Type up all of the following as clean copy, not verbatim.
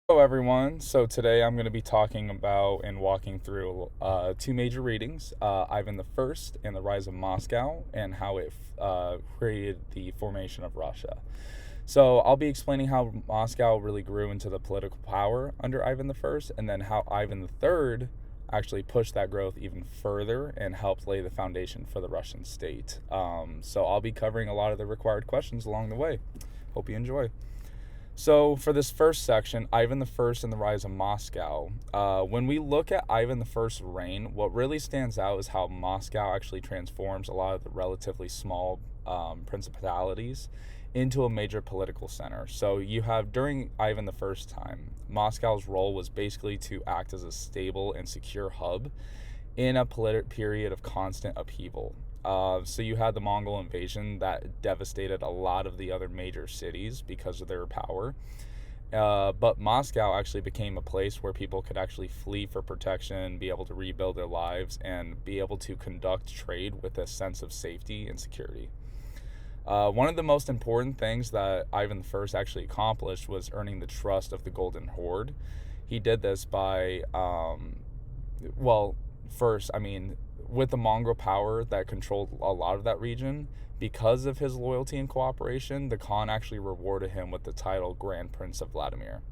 Hello, everyone. So today I'm going to be talking about and walking through two major readings, Ivan the First and the Rise of Moscow, and how it created the formation of Russia. So I'll be explaining how Moscow really grew into the political power under Ivan the First, and then how Ivan the Third actually pushed that growth even further and helped lay the foundation for the Russian state. So I'll be covering a lot of the required questions along the way. Hope you enjoy. So, for this first section, Ivan the First and the Rise of Moscow, when we look at Ivan the First's reign, what really stands out is how Moscow actually transforms a lot of the relatively small principalities into a major political center. So, you have during Ivan the First time, Moscow's role was basically to act as a stable and secure hub in a period of constant upheaval. So you had the Mongol invasion that devastated a lot of the other major cities because of their power. But Moscow actually became a place where people could actually flee for protection, be able to rebuild their lives, and be able to conduct trade with a sense of safety and security. One of the most important things that Ivan I actually accomplished was earning the trust of the Golden Horde. He did this by, first, with the Mongol power that controlled a lot of that region, because of his loyalty and cooperation, the Khan actually rewarded him with the title Grand Prince of Vladimir.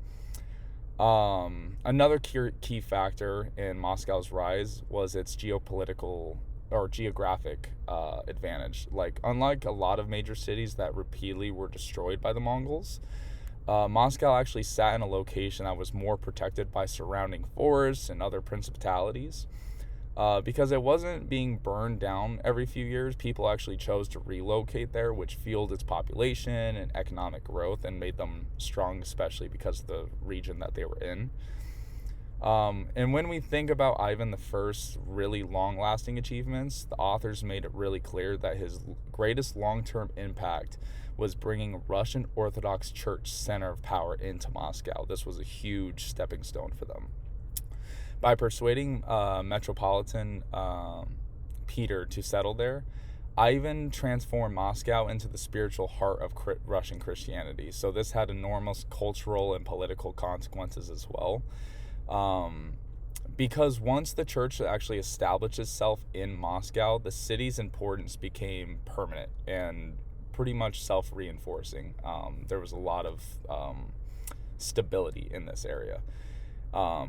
Another key factor in Moscow's rise was its geopolitical or geographic advantage. Like, unlike a lot of major cities that repeatedly were destroyed by the Mongols, Moscow actually sat in a location that was more protected by surrounding forests and other principalities. Because it wasn't being burned down every few years, people actually chose to relocate there, which fueled its population and economic growth and made them strong, especially because of the region that they were in. And when we think about Ivan the First's really long-lasting achievements, the authors made it really clear that his greatest long-term impact was bringing Russian Orthodox Church center of power into Moscow. This was a huge stepping stone for them. By persuading Metropolitan Peter to settle there, Ivan transformed Moscow into the spiritual heart of Russian Christianity. So this had enormous cultural and political consequences as well. Because once the church actually established itself in Moscow, the city's importance became permanent and pretty much self-reinforcing. There was a lot of stability in this area.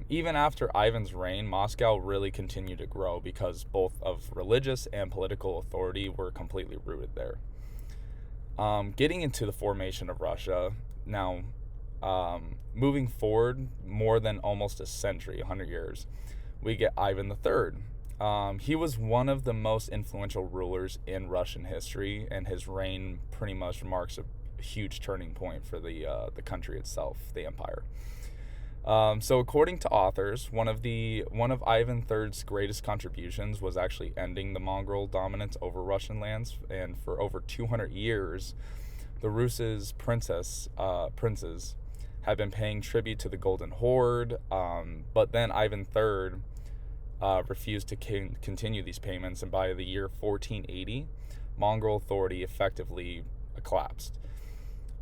Even after Ivan's reign, Moscow really continued to grow because both of religious and political authority were completely rooted there. Getting into the formation of Russia, now moving forward more than almost a century, 100 years, we get Ivan III. He was one of the most influential rulers in Russian history, and his reign pretty much marks a huge turning point for the country itself, the empire. So according to authors, one of Ivan III's greatest contributions was actually ending the Mongol dominance over Russian lands, and for over 200 years, the Rus' princes had been paying tribute to the Golden Horde, but then Ivan III refused to continue these payments, and by the year 1480, Mongol authority effectively collapsed.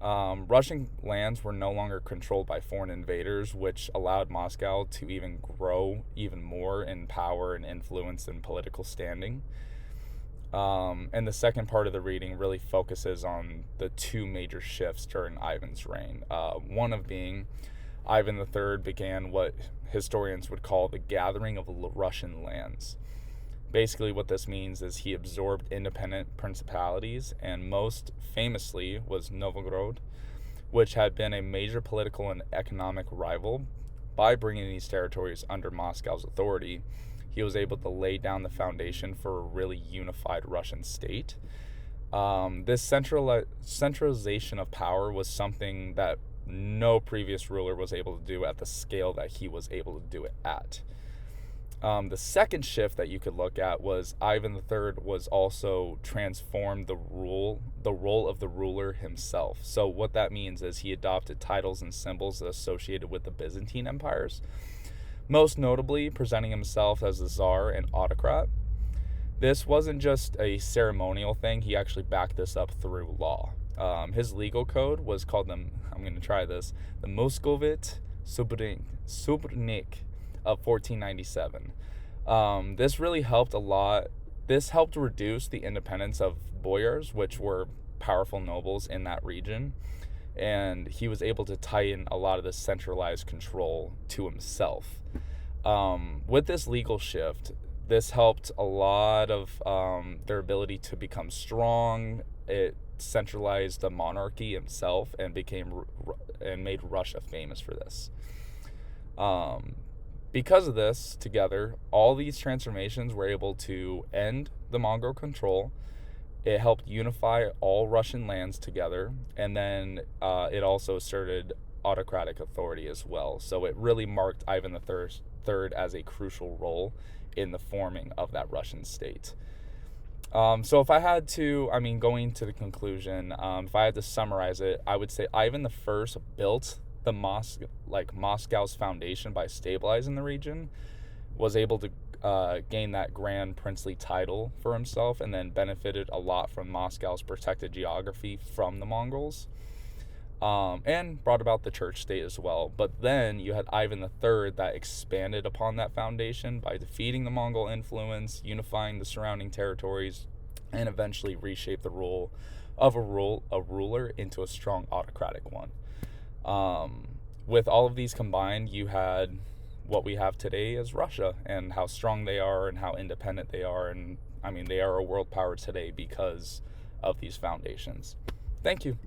Russian lands were no longer controlled by foreign invaders, which allowed Moscow to even grow even more in power and influence and political standing. And the second part of the reading really focuses on the two major shifts during Ivan's reign. One of being Ivan III began what historians would call the gathering of Russian lands. Basically, what this means is he absorbed independent principalities, and most famously was Novgorod, which had been a major political and economic rival. By bringing these territories under Moscow's authority, he was able to lay down the foundation for a really unified Russian state. This centralization of power was something that no previous ruler was able to do at the scale that he was able to do it at. The second shift that you could look at was Ivan III was also transformed the role of the ruler himself. So what that means is he adopted titles and symbols associated with the Byzantine empires, most notably presenting himself as the Tsar and autocrat. This wasn't just a ceremonial thing, he actually backed this up through law. His legal code was called the Moscovite Subrnik of 1497. This really helped a lot. This helped reduce the independence of boyars, which were powerful nobles in that region, and he was able to tighten a lot of the centralized control to himself. With this legal shift, this helped a lot of their ability to become strong. It centralized the monarchy himself and made Russia famous for this. Because of this, together, all these transformations were able to end the Mongol control. It helped unify all Russian lands together, and then it also asserted autocratic authority as well. So it really marked Ivan III as a crucial role in the forming of that Russian state. So if I had to, going to the conclusion, if I had to summarize it, I would say Ivan I built the Moscow's foundation by stabilizing the region, was able to gain that grand princely title for himself, and then benefited a lot from Moscow's protected geography from the Mongols, and brought about the church state as well. But then you had Ivan III that expanded upon that foundation by defeating the Mongol influence, unifying the surrounding territories, and eventually reshaped the rule of a ruler into a strong autocratic one. With all of these combined, you had what we have today as Russia, and how strong they are and how independent they are. And they are a world power today because of these foundations. Thank you.